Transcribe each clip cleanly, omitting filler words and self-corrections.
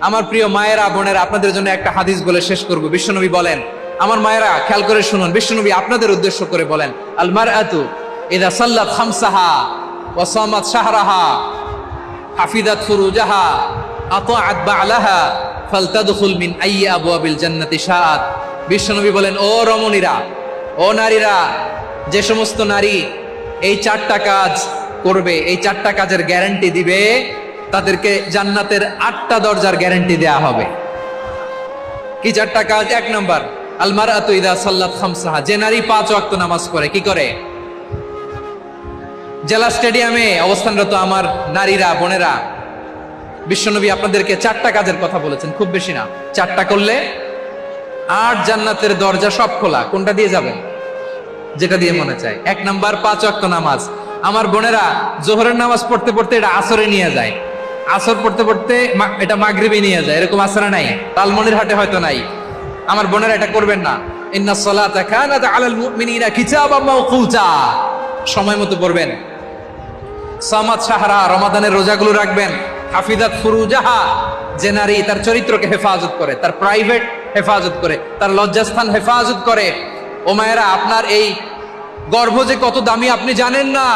আমার প্রিয় মায়েরা বোনেরা, আপনাদের জন্য একটা হাদিস বলে শেষ করব। বিশ্বনবী বলেন, আমার মায়েরা খেয়াল করে শুনুন, বিশ্বনবী আপনাদের উদ্দেশ্য করে বলেন, আল মারআতু ইযা সাল্লাত খামসাহা ওয়া সামাত শাহরাহা হাফিজাত ফুরুজাহা আতাআত বা'লাহা ফালতাদখুল মিন আইয়ি আবওয়াবিল জান্নাতি শাআত। বিশ্বনবী বলেন, ও রমণীরা, ও নারীরা, যে সমস্ত নারী এই চারটা কাজ করবে, এই চারটা কাজের গ্যারান্টি দিবে, তাদেরকে জান্নাতের 8টা দরজার গ্যারান্টি দেয়া হবে। কি চারটা কাজ? 1 নাম্বার, আল মারআতু ইযা সাল্লাত খামসাহা, যে নারী 5 ওয়াক্ত নামাজ পড়ে। কি করে? জেলা স্টেডিয়ামে অবস্থানরত আমার নারীরা বোনেরা, বিশ্বনবী আপনাদেরকে 4টা কাজের কথা বলেছেন, খুব বেশি না। 4টা করলে 8 জান্নাতের দরজা সব খোলা। কোনটা দিয়ে যাবেন? যেটা দিয়ে মনে চায়। 1 নাম্বার 5 ওয়াক্ত নামাজ। আমার বোনেরা জোহরের নামাজ পড়তে পড়তে এটা আসরে নিয়ে যায়, আসর পড়তে পড়তে এটা মাগরিবে নিয়ে যায়। এরকম আসরে নাই, লালমনিরহাটে হয়তো নাই। আমার বোনেরা এটা করবেন না। ইন্নাস সালাতা কানাত আলাল মুমিনিনা কিতাবাম মাওকুতা, সময় মতো পড়বেন। সামাত শাহরা, রমাদানের রোজাগুলো রাখবেন। হাফিজাত ফুরুজাহা, যে নারী তার চরিত্রকে হেফাজত করে, তার প্রাইভেট হেফাজত করে, তার লজ্জাস্থান হেফাজত করে। ও মায়েরা, আপনার এই গর্ভ যে কত দামি আপনি জানেন না।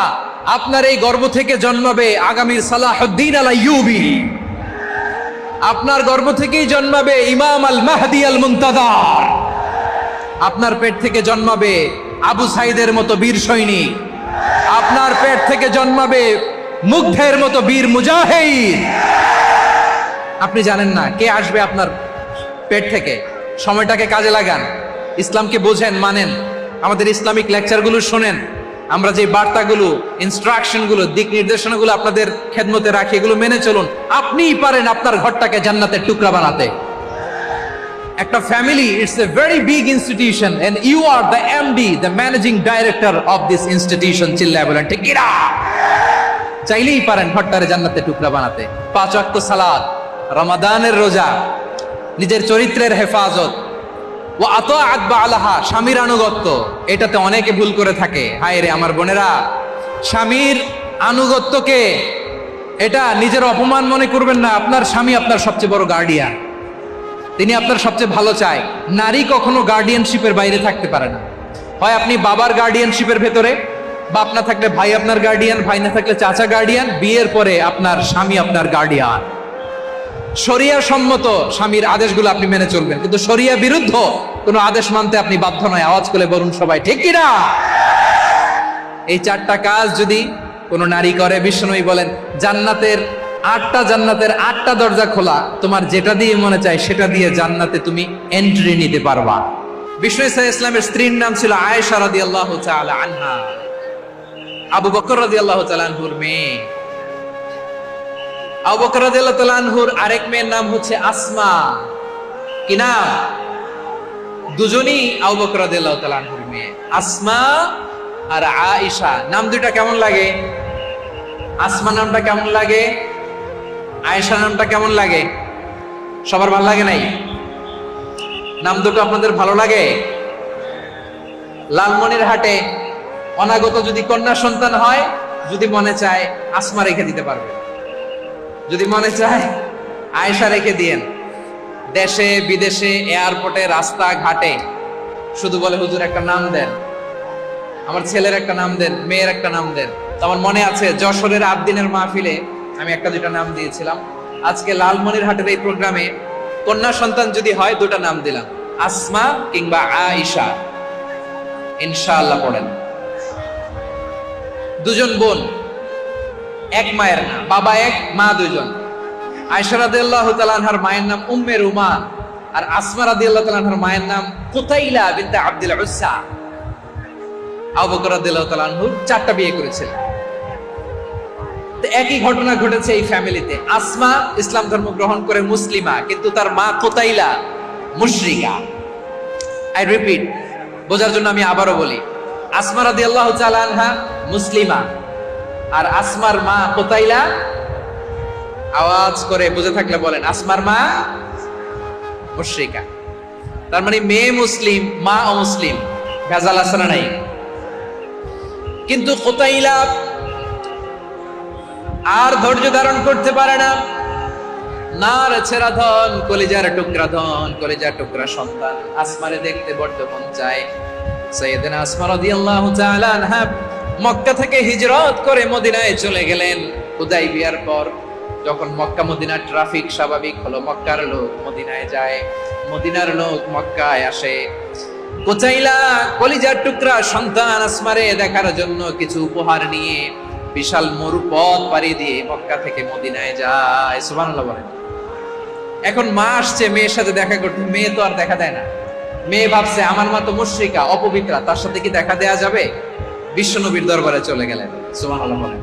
আপনার এই গর্ভ থেকে জন্মাবে আগামীর সালাহুদ্দিন আল আইয়ুবী। আপনার গর্ভ থেকেই জন্মাবে ইমাম আল মাহদি আল মুনতাজার। আপনার পেট থেকে জন্মাবে আবু সাইদের মতো বীর সৈনিক। আপনার পেট থেকে জন্মাবে মুগ্ধের মতো বীর মুজাহিদ। আপনি জানেন না কে আসবে আপনার পেট থেকে। সময়টাকে কাজে লাগান, ইসলামকে বোঝেন, মানেন, আমাদের ইসলামিক লেকচারগুলো শোনেন। আমরা যে বার্তাগুলো, ইনস্ট্রাকশনগুলো, দিক নির্দেশনাগুলো আপনাদের খেদমতে রাখি, এগুলো মেনে চলুন। আপনিই পারেন আপনার ঘরটাকে জান্নাতের টুকরা বানাতে। একটা family, it's a very big institution and you are the MD, the managing director of this institution. চিল্লায় বলেন ঠিক কিনা? চাইলেই পারেন ঘরটারে জান্নাতের টুকরা বানাতে। 5 ওয়াক্ত সালাত, রমাদানের রোজা, নিজের চরিত্রের হেফাজত, ও আতাআত বা'লাহা, স্বামীর আনুগত্য। এটাতে অনেকে ভুল করে থাকে। হায় রে আমার বোনেরা, স্বামীর আনুগত্যকে এটা নিজের অপমান মনে করবেন না। আপনার স্বামী আপনার সবচেয়ে বড় গার্ডিয়ান, তিনি আপনার সবচেয়ে ভালো চায়। নারী কখনো গার্ডিয়ানশিপের বাইরে থাকতে পারে না। হয় আপনি বাবার গার্ডিয়ানশিপের ভেতরে, বাপ না থাকলে ভাই আপনার গার্ডিয়ান, ভাই না থাকলে চাচা গার্ডিয়ান, বিয়ের পরে আপনার স্বামী আপনার গার্ডিয়ান। শরিয়া সম্মত স্বামীর আদেশগুলো আপনি মেনে চলবেন, কিন্তু শরিয়া বিরুদ্ধ কোনো আদেশ মানতে আপনি বাধ্য নয়। আওয়াজ করে বলুন সবাই ঠিক কিনা? এই 4টা কাজ যদি কোনো নারী করে, বিশ্বনবী বলেন জান্নাতের 8টা দরজা খোলা। তোমার যেটা দিয়ে মনে চায় সেটা দিয়ে জান্নাতে তুমি এন্ট্রি নিতে পারবা। বিষ্ণু ইসা ইসলামের স্ত্রীর নাম ছিল আয়েশা রাদিয়াল্লাহু তাআলা আনহা, আবু বকর রাদিয়াল্লাহু তাআলা আনহুর মেয়ে। আবু বকর রাদিয়াল্লাহু তাআলা আনহুর আরেক মেয়ের নাম হচ্ছে আসমা। কি নাম? দুজনই আবু বকর রাদিয়াল্লাহু তাআলা আনহুর মেয়ে, আসমা আর আয়েশা। নাম দুইটা কেমন লাগে? আসমা নামটা কেমন লাগে? আয়েশা নামটা কেমন লাগে? সবার ভালো লাগে নাই? নাম দুটো আপনাদের ভালো লাগে? লালমনিরহাটে অনাগত যদি কন্যা সন্তান হয়, যদি মনে চায় আসমা রেখে দিতে পারবে, যদি মনে চায় আয়েশা রেখে দিয়েন। দেশে বিদেশে, এয়ারপোর্টে, রাস্তা ঘাটে শুধু বলে হুজুর একটা নাম দেন, আমার ছেলের একটা নাম দেন, মেয়ের একটা নাম দেন। তো আমার মনে আছে যশোরের 8 দিনের মাহফিলে আমি 1-2টা নাম দিয়েছিলাম। আজকে লালমনিরহাটের এই প্রোগ্রামে কন্যা সন্তান যদি হয় 2টা নাম দিলাম, আসমা কিংবা আয়েশা। ইনশাআল্লাহ পড়েন। দুজন বোন, এক মায়ের না, বাবা এক, মা দুজন। আয়েশা রাদিয়াল্লাহু তাআলা আনহার মায়ের নাম উম্মে রুমান, আর আসমা রাদিয়াল্লাহু তাআলা আনহার মায়ের নাম কুতাইলা বিনতে আব্দুল উজ্জা। আবু বকর রাদিয়াল্লাহু তাআলা আনহু 4টা বিয়ে করেছিলেন। তো একই ঘটনা ঘটেছে এই ফ্যামিলিতে। আসমা ইসলাম ধর্ম গ্রহণ করে মুসলিমা, কিন্তু তার মা কুতাইলা মুশরিকা। আই রিপিট, বোঝার জন্য আমি আবারও বলি, আসমা রাদিয়াল্লাহু তাআলা আনহা মুসলিমা, আর আসমার মা কুতাইলা। আওয়াজ করে বুঝে থাকলে বলেন, আসমার মা মুশরিকা। তার মানে মেয়ে মুসলিম, মা অমুসলিম। ভেজাল আছে না নাই? কিন্তু কুতাইলা আর ধৈর্য ধারণ করতে পারে না। নার ছেড়া ধন, কলিজার টুকরা ধন, কলিজার টুকরা সন্তান, আসমারে দেখতে বড্ড মন চায়। সাইয়েদনা আসমা রাদিয়াল্লাহু তাআলা আনহা মক্কা থেকে হিজরত করে মদিনায় চলে গেলেন হুদাইবিয়ার পর। যখন মক্কা মদিনার ট্রাফিক স্বাভাবিক হলো, মক্কার লোক মদিনায় যায়, মদিনার লোক মক্কায় আসে। কোচাইলা কলিজার টুকরা সন্তান আসমারে দেখার জন্য কিছু উপহার নিয়ে বিশাল মরুপথ পাড়ি দিয়ে মক্কা থেকে মদিনায় যায়। সুবহানাল্লাহ বলেন। এখন মা আসছে মেয়ের সাথে দেখা করতে, মেয়ে তো আর দেখা দেয় না। মেয়ে ভাবছে আমার মা তো মুশরিকা, অপবিত্রা, তার সাথে কি দেখা দেয়া যাবে? বিশ্বনবীর দরবারে চলে গেলেন। সুবহানাল্লাহ বলেন।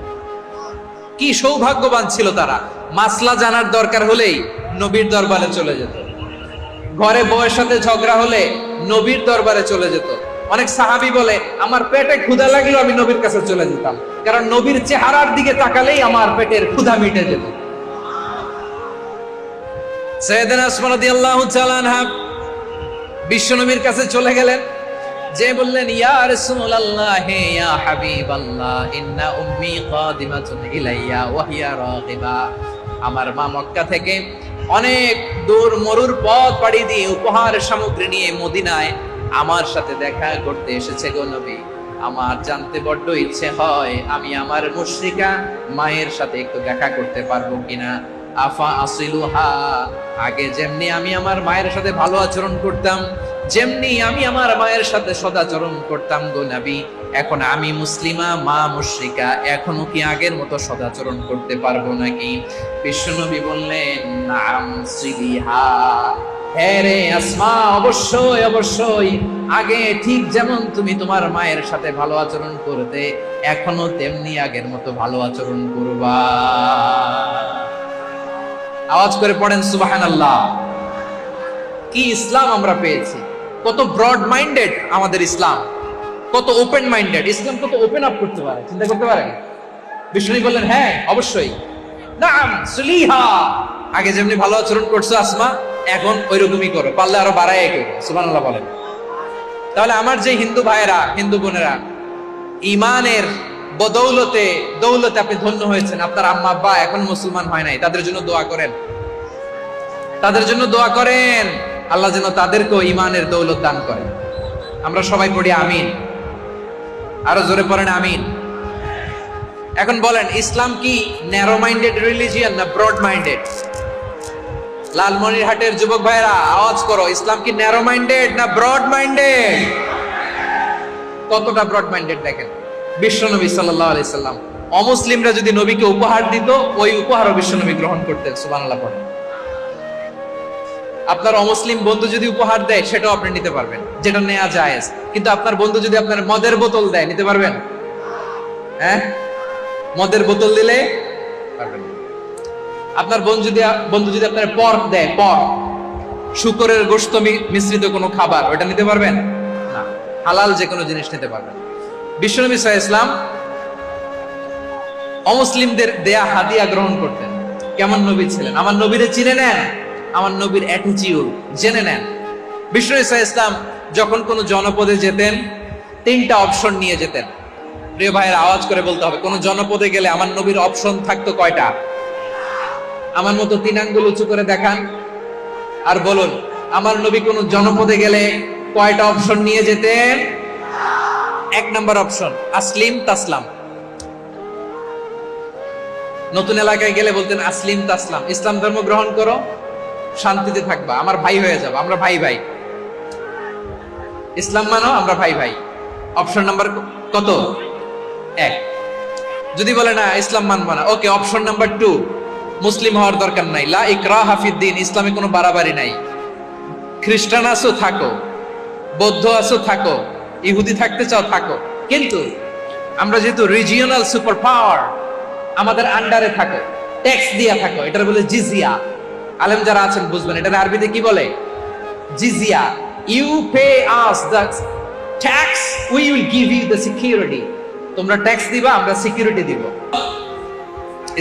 কি সৌভাগ্যবান ছিল তারা, মাসলা জানার দরকার হলেই নবীর দরবারে চলে যেত। ঘরে বউয়ের সাথে ঝগড়া হলে নবীর দরবারে চলে যেত। অনেক সাহাবী বলে আমার পেটে ক্ষুধা লাগলো আমি নবীর কাছে চলে যেতাম, কারণ নবীর চেহারার দিকে তাকালেই আমার পেটের ক্ষুধা মিটে যেত। সাইয়েদনা আসমা রাদিয়াল্লাহু তাআলা আনহা বিশ্বনবীর কাছে চলে গেলেন, যে বললেন ইয়া রাসূলুল্লাহ ইয়া হাবিবাল্লাহ ইন্না উম্মি কাদিমাতুন ইলাইয়া ওয়া হিয়া রাগিবা। আমার মা মক্কা থেকে অনেক দূর মরুর পথ পাড়ি দিয়ে উপহার সামগ্রী নিয়ে মদিনায় আমার সাথে দেখা করতে এসেছে গো নবী। আমার জানতে বড্ড ইচ্ছে হয় আমি আমার মুশরিকা মায়ের সাথে একটু দেখা করতে পারবো কিনা। আফা আসিলুহা, আগে যেমনি আমি আমার মায়ের সাথে ভালো আচরণ করতাম, যেমনি আমি আমার মায়ের সাথে সদাচরণ করতাম গো নবী, এখন আমি মুসলিমা মা মুশরিকা, এখনো কি আগের মতো সদাচরণ করতে পারবো নাকি? বিশ্বনবী বললেন নাম সিলিহা, হ্যাঁ রে আসমা, অবশ্যই অবশ্যই, আগে ঠিক যেমন তুমি তোমার মায়ের সাথে ভালো আচরণ করতে এখনো তেমনি আগের মতো ভালো আচরণ করবা। আওয়াজ করে পড়েন সুবহানাল্লাহ। কি ইসলাম আমরা পেয়েছি, কত ব্রড মাইন্ডেড আমাদের ইসলাম, কত ওপেন মাইন্ডেড ইসলাম, কত ওপেন আপ করতে পারে, চিন্তা করতে পারে। বিষ্ণু বললেন হ্যাঁ অবশ্যই, নাম সুলিহা, আগে যেমনি ভালো আচরণ করছো আসমা এখন ওইরকমই করো, পারলে আরো বাড়ায় করো। সুবহানাল্লাহ বলেন। তাহলে আমার যে হিন্দু ভাইয়েরা হিন্দু বোনেরা ইমানের বদৌলতে দৌলতে আপনি ধন্য হয়েছেন, আপনার আম্মা আব্বা এখন মুসলমান হয় নাই, তাদের জন্য দোয়া করেন, তাদের জন্য দোয়া করেন, আল্লাহ যেন তাদেরকেও ইমানের দৌলত দান করেন। আমরা সবাই পড়ি আমিন, আরো জোরে পড়েন আমিন। এখন বলেন ইসলাম কি ন্যারো মাইন্ডেড রিলিজিয়ান না ব্রড মাইন্ডেড? লালমনিরহাটের যুবক ভাইরা আওয়াজ করো, ইসলাম কি ন্যারো মাইন্ডেড না ব্রড মাইন্ডেড? কতটা ব্রড মাইন্ডেড দেখেন। বিশ্বনবী সাল্লাল্লাহু আলাইহি সাল্লাম অমুসলিমরা যদি নবীকে উপহার দিত, ওই উপহারও বিশ্বনবী গ্রহণ করতেন। সুবহানাল্লাহ পড়েন। আপনার অমুসলিম বন্ধু যদি উপহার দেয় সেটাও আপনি নিতে পারবেন, যেটা নেওয়া জায়েজ। কিন্তু আপনার বন্ধু যদি আপনার মদের বোতল দেয়, নিতে পারবেন? হ্যাঁ, মদের বোতল দিলে পারবেন। আপনার বন্ধু যদি আপনার পর্ক দেয়, পর্ক শুকরের গোশত মিশ্রিত কোনো খাবার, ওটা নিতে পারবেন না। হালাল যে কোনো জিনিস নিতে পারবেন। বিশ্বনবী সাল্লাল্লাহু আলাইহি ওয়াসাল্লাম অমুসলিমদের দেয়া হাদিয়া গ্রহণ করতেন। কেমন নবী ছিলেন, আমার নবীরে চিনে নেন, আমার নবীর অ্যাটিটিউড জেনে নেন। বিশ্বনবী সাল্লাল্লাহু আলাইহি ওয়াসাল্লাম যখন কোনো জনপদে যেতেন 3টা অপশন নিয়ে যেতেন। প্রিয় ভাইয়ের আওয়াজ করে বলতে হবে, কোন জনপদে গেলে আমার নবীর অপশন থাকতো কয়টা? আমার মতো 3 আঙ্গুল উঁচু করে দেখান আর বলুন আমার নবী কোন জনপদে গেলে কয়টা অপশন নিয়ে যেতেন? 1 নাম্বার অপশন আসলিম তাসলাম। নতুন এলাকায় গেলে বলতেন আসলিম তাসলাম, ইসলাম ধর্ম গ্রহণ করো, শান্তিতে থাকবা, আমার ভাই হয়ে যাবো, আমরা ভাই ভাই, ইসলাম মানো, আমরা ভাই ভাই। অপশন নাম্বার কত? 1। যদি বলে না ইসলাম মানবো না, ওকে, অপশন নাম্বার 2, মুসলিম হওয়ার দরকার নাই, লা ইকরাহা ফিদ্দিন, ইসলামে কোনো বাড়াবাড়ি নাই। খ্রিস্টান আছো থাকো, বৌদ্ধ আছো থাকো, ইহুদি থাকতে চাও থাকো, কিন্তু আমরা যেহেতু রিজিওনাল সুপার পাওয়ার, আমাদের আন্ডারে থাকো, ট্যাক্স দিয়া থাকো, এটার বলে জিজিয়া। আলেম যারা আছেন বুঝবেন এটার আরবিতে কি বলে, জিজিয়া। You pay us the tax, we will give you the security. তোমরা ট্যাক্স দিবা, আমরা সিকিউরিটি দিব।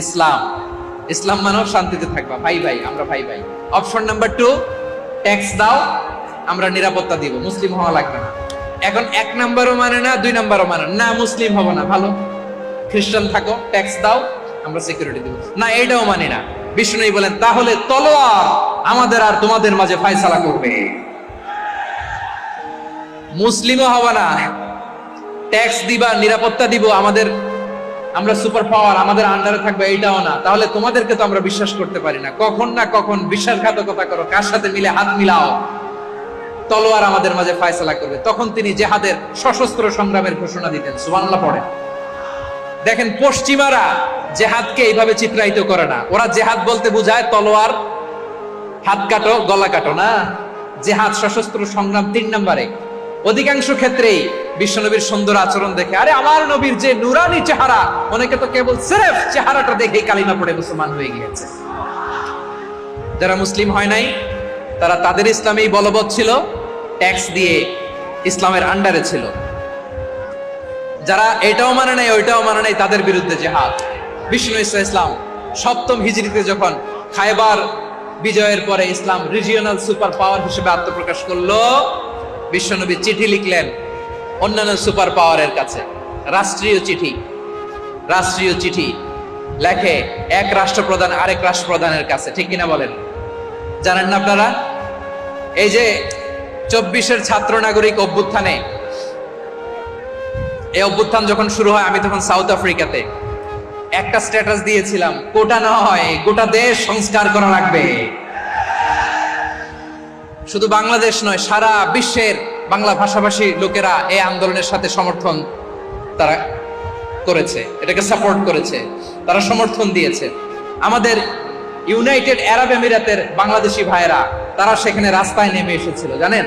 ইসলাম, ইসলাম মানো শান্তিতে থাকবা, ভাই ভাই, আমরা ভাই ভাই। অপশন নাম্বার 2, ট্যাক্স দাও, আমরা নিরাপত্তা দিব, মুসলিম হওয়া লাগবে না। এখন 1 নাম্বারও মানে না, 2 নাম্বারও মানে না, মুসলিম হবো না, ভালো খ্রিস্টান থাকো, ট্যাক্স দাও, আমরা সিকিউরিটি দিব না, এটাও মানি না। বিষ্ণু বলেন, তাহলে তলোয়ার আমাদের আর তোমাদের মাঝে ফায়সালা করবে। মুসলিমও হবে না, ট্যাক্স দিবা, নিরাপত্তা দিব, আমরা সুপার পাওয়ার, আমাদের আন্ডারে থাকবে, এইটাও না। তাহলে তোমাদেরকে তো আমরা বিশ্বাস করতে পারি না, কখন না কখন বিশ্বাসঘাতকতা করো, কার সাথে মিলে হাত মিলাও, তলোয়ার আমাদের মাঝে ফায়সালা করবে। তখন তিনি জেহাদের সশস্ত্র সংগ্রামের ঘোষণা দিতেন। সুবহানাল্লাহ পড়েন। দেখেন, পশ্চিমারা জেহাদকে এইভাবে চিত্রায়িত করে না। ওরা জেহাদ বলতে বোঝায় তলোয়ার, হাত কাটো, গলা কাটো না। জেহাদ সশস্ত্র সংগ্রাম 3 নম্বরে। অধিকাংশ ক্ষেত্রেই বিশ্বনবীর সুন্দর আচরণ দেখে, আরে আমার নবীর যে নুরানি চেহারা, অনেকে তো কেবল সিরেফ চেহারাটা দেখে কালিমা পড়ে মুসলমান হয়ে গিয়েছে। যারা মুসলিম হয় নাই তারা তাদের ইসলামেই বলবৎ ছিল, ট্যাক্স দিয়ে ইসলামের আন্ডারে ছিল। যারা এটাও মানে নাই ওইটাও মানে নাই, তাদের বিরুদ্ধে জেহাদ। বিষ্ণু ইসলাম 7ম হিজরিতে যখন খায়বার বিজয়ের পরে ইসলাম রিজিওনাল সুপার পাওয়ার হিসেবে আত্মপ্রকাশ করলো, বিশ্বনবী চিঠি লিখলেন অন্যান্য সুপার পাওয়ারের কাছে। রাষ্ট্রীয় চিঠি লেখে এক রাষ্ট্রপ্রধান আরেক রাষ্ট্রপ্রধানের কাছে। ঠিক কিনা বলেন? জানেন না আপনারা? এই যে 24-এর ছাত্র নাগরিক অভ্যুত্থানে, এই অভ্যুত্থান যখন শুরু হয়, আমি তখন সাউথ আফ্রিকাতে একটা স্ট্যাটাস দিয়েছিলাম, কোটা নয় গোটা দেশ সংস্কার করা লাগবে। শুধু বাংলাদেশ নয়, সারা বিশ্বের বাংলা ভাষাভাষী লোকেরা এই আন্দোলনের সাথে সমর্থন তারা করেছে, এটাকে সাপোর্ট করেছে, তারা সমর্থন দিয়েছে। আমাদের ইউনাইটেড আরব আমিরাতের বাংলাদেশি ভাইয়েরা তারা সেখানে রাস্তায় নেমে এসেছিল, জানেন?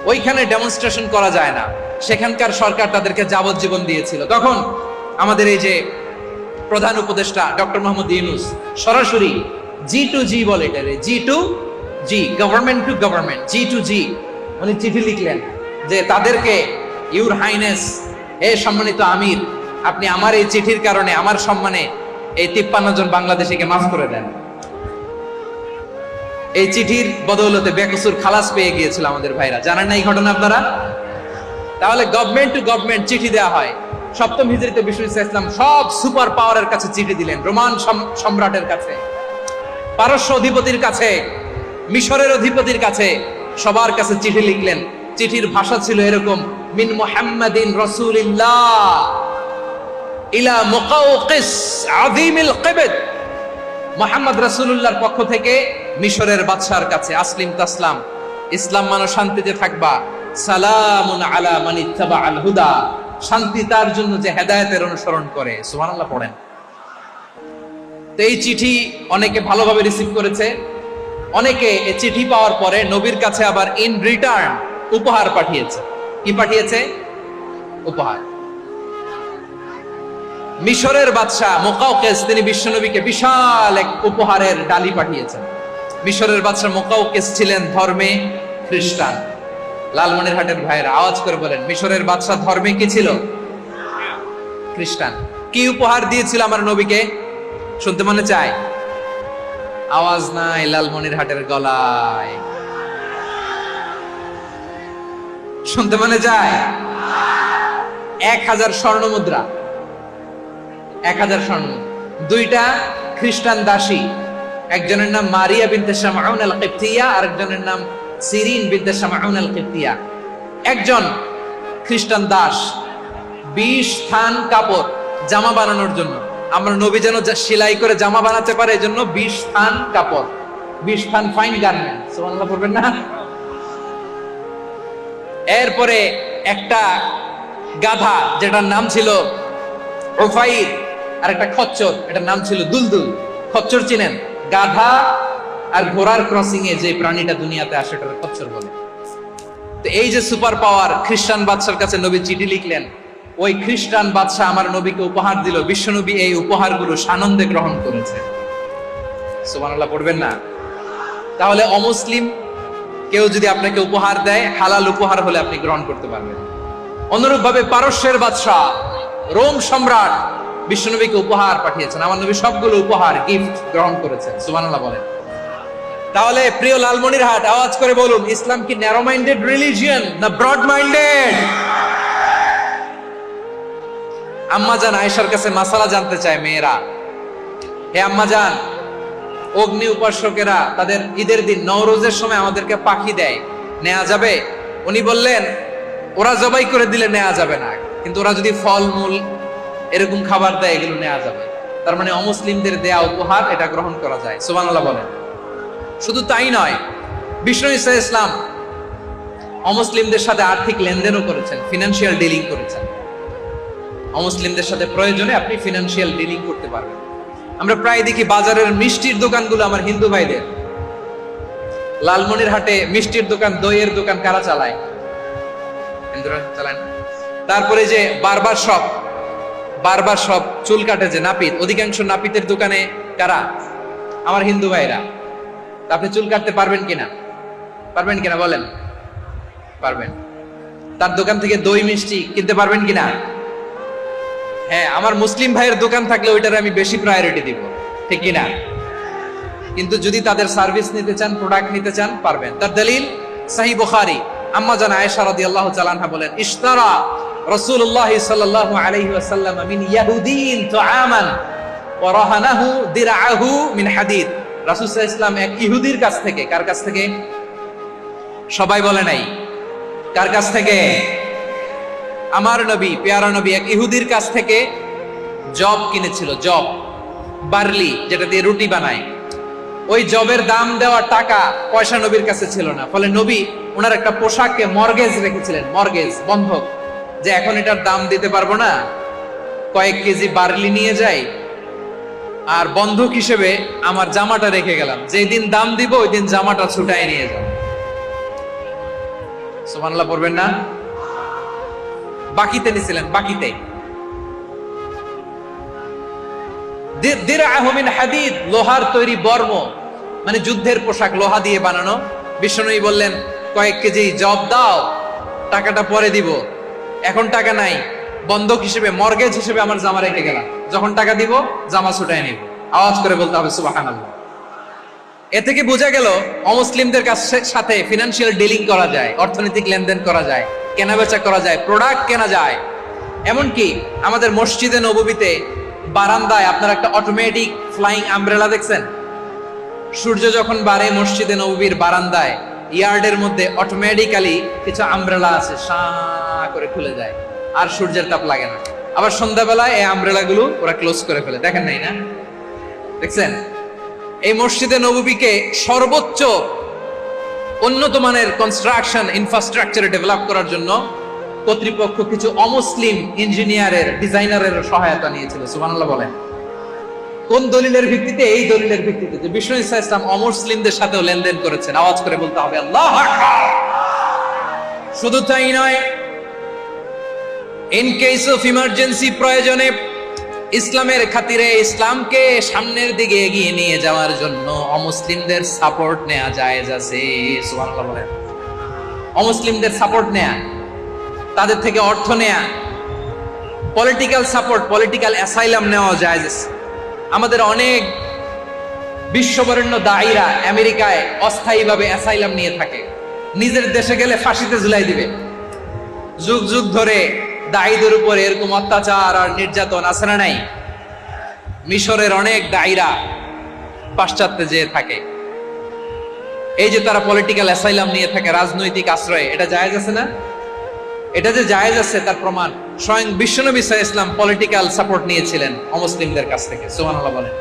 ওইখানে ডেমনস্ট্রেশন করা যায় না, সেখানকার সরকার তাদেরকে যাবজ্জীবন দিয়েছিল। তখন আমাদের এই যে প্রধান উপদেষ্টা ডক্টর মোহাম্মদ ইউনূস সরাসরি G2G বলে, এটারে G2G, government to government, G2G, উনি চিঠি লিখলেন যে তাদেরকে, ইউর হাইনেস, হে সম্মানিত আমির, আপনি আমার এই চিঠির কারণে আমার সম্মানে এই 53 জন বাংলাদেশিকে মাফ করে দেন। এই চিঠির বদৌলতে বেকসুর খালাস পেয়ে গিয়েছিল আমাদের ভাইরা। জানেন না এই ঘটনা আপনারা? তাহলে গভর্নমেন্ট টু গভর্নমেন্ট চিঠি দেওয়া হয়। 7ম হিজরিতে বিষ্ণু ইসলাম সব সুপার পাওয়ারের কাছে চিঠি দিলেন, রোমান সম্রাটের কাছে, পারস্য অধিপতির কাছে, মিশরের অধিপতির কাছে, সবার কাছে চিঠি লিখলেন। চিঠির ভাষা ছিল এরকম, মিন মুহাম্মাদিন রাসূলিল্লাহ ইলা মুকাওকিস আযীমিল কিবত, মুহাম্মদ রাসূলুল্লাহর পক্ষ থেকে মিশরের বাদশার কাছে, আসলিম তাসলাম, ইসলাম মানো শান্তিতে থাকবা, সালামুন আলা মান ইত্তাবাআল হুদা, শান্তি তার জন্য যে হেদায়েতের অনুসরণ করে। সুবহানাল্লাহ পড়েন। তো এই চিঠি অনেকে ভালোভাবে রিসিভ করেছে। অনেকে এই চিঠি পাওয়ার পরে নবীর কাছে আবার ইন রিটার্ন উপহার পাঠিয়েছে। কি পাঠিয়েছে? উপহার। মিশরের বাদশাহ মুকাওকিস তিনি বিশ্বনবীকে বিশাল এক উপহারের ডালি পাঠিয়েছেন। মিশরের বাদশাহ মুকাওকিস ছিলেন ধর্মে খ্রিস্টান। লালমনিরহাটের ভাইয়েরা আওয়াজ করে বলেন, মিশরের বাদশাহ ধর্মে কি ছিল? খ্রিস্টান। কি উপহার দিয়েছিল আমার নবীকে? শুনতে মনে চায়? আওয়াজ নাই লালমনিরহাটের গলায়, শুনতে মনে যায়? 1000 স্বর্ণ মুদ্রা, 1000 স্বর্ণ। 2টা খ্রিস্টান দাসী, একজনের নাম মারিয়া বিনতে শামউন আল কিবতিয়া, আরেকজনের নাম সিরিন বিনতে শামউন আল কিবতিয়া। একজন খ্রিস্টান দাস 20 থান কাপড় জামা বানানোর জন্য, আমরা নবী যেন সেলাই করে জামা বানাতে পারে, এজন্য 20 থান কাপড়, 20 থান ফাইন গার্মেন্ট। সুবহানাল্লাহ পড়বেন না? এরপরে একটা গাধা যেটার নাম ছিল উফাইর, আর একটা খচ্চর, এটার নাম ছিল দুলদুল। খচ্চর চিনেন? গাধা আর ঘোড়ার ক্রসিং এ যে প্রাণীটা দুনিয়াতে আসে ওটাকে খচ্চর বলে। তো এই যে সুপার পাওয়ার খ্রিস্টান বাদশার কাছে নবী চিঠি লিখলেন, ওই খ্রিস্টান বাদশা আমার নবীকে উপহার দিল। বিশ্বনবী এই উপহারগুলো সানন্দে গ্রহণ করেছে। সুবহানাল্লাহ পড়বেন না? তাহলে অমুসলিম কেউ যদি আপনাকে উপহার দেয়, হালাল উপহার হলে আপনি গ্রহণ করতে পারবেন। অনুরূপভাবে পারস্যের বাদশা, রোম সম্রাট বিশ্বনবীকে উপহার পাঠিয়েছেন। আমার নবী সবগুলো উপহার, গিফট গ্রহণ করেছেন। সুবহানাল্লাহ বলেন। তাহলে প্রিয় লালমনিরহাট, আওয়াজ করে বলুন, ইসলাম কি ন্যারো মাইন্ডেড রিলিজিয়ন না ব্রড মাইন্ডেড? আম্মা জান আয়েশার কাছে মাসালা জানতে চায় মেয়েরা, হে আম্মা জান, অগ্নি উপাসকেরা তাদের ঈদের দিন নওরোজের সময় আমাদেরকে পাখি দেয়, নেওয়া যাবে? উনি বললেন ওরা জবাই করে দিলে নেওয়া যাবে না, কিন্তু ওরা যদি ফলমূল এরকম খাবার দেয় এগুলো নেওয়া যাবে। তার মানে অমুসলিমদের দেয়া উপহার এটা গ্রহণ করা যায়। সুবহানাল্লাহ বলেন। শুধু তাই নয়, বিষ্ণু ঈসা ইসলাম অমুসলিমদের সাথে আর্থিক লেনদেনও করেছেন, ফিনান্সিয়াল ডিলিং করেছেন। অমুসলিমদের সাথে প্রয়োজনে আপনি ফিনান্সিয়াল ডিলিং করতে পারবেন। আমরা প্রায় দেখি বাজারের মিষ্টির দোকানগুলো আমার হিন্দু ভাইদের। লালমনিরহাটে মিষ্টির দোকান, দইয়ের দোকান কারা চালায়? হিন্দুরা চালায় না। তারপরে যে বারবার শপ, চুল কাটে যে নাপিত, অধিকাংশ নাপিতের দোকানে কারা? আমার হিন্দু ভাইরা। আপনি চুল কাটতে পারবেন কিনা? পারবেন কিনা বলেন? পারবেন। তার দোকান থেকে দই মিষ্টি কিনতে পারবেন কিনা? হ্যাঁ, আমার মুসলিম ভাইয়ের দোকান থাকলে ওইটার আমি বেশি প্রায়োরিটি দিব, ঠিক কিনা? কিন্তু যদি তাদের সার্ভিস নিতে চান, প্রোডাক্ট নিতে চান, পারবেন। তার দলিল সহিহ বুখারী, আম্মা জান আয়েশা রাদিয়াল্লাহু তাআলা আনহা বলেন, ইশতারা রাসূলুল্লাহ সাল্লাল্লাহু আলাইহি ওয়াসাল্লাম মিন ইয়াহুদিন তুআমান ওয়া রাহানাহু দিরআহু মিন হাদিদ। রাসূল সাল্লাল্লাহু আলাইহি ওয়াসাল্লাম এক ইহুদির কাছ থেকে, কার কাছ থেকে? সবাই বলে নাই কার কাছ থেকে? আমার নবী, পেয়ারা নবী এক ইহুদির কাছ থেকে জব কিনেছিল। জব, বার্লি, যেটা দিয়ে রুটি বানায়। ওই জবের দাম দেওয়া টাকা পয়সা নবীর কাছে ছিল না। ফলে নবী ওনার একটা পোশাককে মর্গেজ রেখেছিলেন, মর্গেজ, বন্ধক, যে এখন এটার দাম দিতে পারবো না, কয়েক কেজি বার্লি নিয়ে যাই আর বন্ধক হিসেবে আমার জামাটা রেখে গেলাম, যেই দিন দাম দিব ওই দিন জামাটা ছুটাই নিয়ে যাব। সুবহানাল্লাহ পড়বেন না? বাকিতে নিছিলেন, বাকিতে। দিরআহু মিন হাদিদ, লোহার তৈরি বর্ম, মানে যুদ্ধের পোশাক, লোহা দিয়ে বানানো। বিষ্ণুনবী বললেন কয়েক কেজি জব দাও, টাকাটা পরে দিব, এখন টাকা নাই, বন্ধক হিসেবে, মর্গেজ হিসেবে আমার জামা রেখে গেলাম, যখন টাকা দিব জামা ছুটাই নিব। আওয়াজ করে বলতে হবে সুবহানাল্লাহ। এ থেকে বোঝা গেল অমুসলিমদের সাথে ফিনান্সিয়াল ডিলিং করা যায়, অর্থনৈতিক লেনদেন করা যায়, কেনাবেচা করা যায়, প্রোডাক্ট কেনা যায়। এমনকি আমাদের মসজিদে নববীতে বারান্দায় আপনারা একটা অটোমেটিক ফ্লাইং আমব্রেলা দেখছেন? সূর্য যখন বাড়ে মসজিদে নববীর বারান্দায়, ইয়ার্ডের মধ্যে অটোমেটিক্যালি কিছু আমব্রেলা আছে, শাঁ করে খুলে যায়, আর সূর্যের তাপ লাগে না। আবার সন্ধ্যাবেলায় এই আমব্রেলা গুলো ওরা ক্লোজ করে ফেলে, দেখেন নাই না? দেখছেন? এই মসজিদে নববীকে সর্বোচ্চ উন্নত মানের কনস্ট্রাকশন ইনফ্রাস্ট্রাকচারে ডেভেলপ করার জন্য কর্তৃপক্ষ কিছু অমুসলিম ইঞ্জিনিয়ারের, ডিজাইনারের সহায়তা নিয়েছিল। সুবহানাল্লাহ বলেন। কোন দলিলের ভিত্তিতে? এই দলিলের ভিত্তিতে যে বিষ্ণু ঈসা ইসলাম অমুসলিমদের সাথেও লেনদেন করেছেন। আওয়াজ করে বলতে হবে আল্লাহু আকবার। শুধু তাই নয়, ইন কেস অফ ইমার্জেন্সি, প্রয়োজনে ইসলামের খাতিরে, ইসলামকে সামনের দিকে এগিয়ে নিয়ে যাওয়ার জন্য অমুসলিমদের সাপোর্ট নেওয়া জায়েজ আছে। সুবহানাল্লাহ বলেন। অমুসলিমদের সাপোর্ট নেয়া, তাদের থেকে অর্থ নেয়া, পলিটিক্যাল সাপোর্ট, পলিটিক্যাল অ্যাসাইলাম নেওয়া জায়েজ আছে। আমাদের অনেক বিশ্ববরেণ্য দায়ীরা আমেরিকায় অস্থায়ীভাবে অ্যাসাইলাম নিয়ে থাকে, নিজের দেশে গেলে ফাঁসিতে ঝুলাই দিবে। যুগ যুগ ধরে দায়ীদের উপর এরকম অত্যাচার আর নির্যাতন আছে না নাই? মিশরের অনেক দায়ীরা পাশ্চাত্যে যেয়ে থাকে, এই যে তারা পলিটিক্যাল অ্যাসাইলাম নিয়ে থাকে, রাজনৈতিক আশ্রয়, এটা জায়েজ আছে না? এটা যে জায়েজ আছে তার প্রমাণ স্বয়ং বিশ্বনবী সাল্লাল্লাহু আলাইহি ওয়াসাল্লাম পলিটিক্যাল সাপোর্ট নিয়েছিলেন অমুসলিমদের কাছ থেকে। সুবহানাল্লাহ বলেন।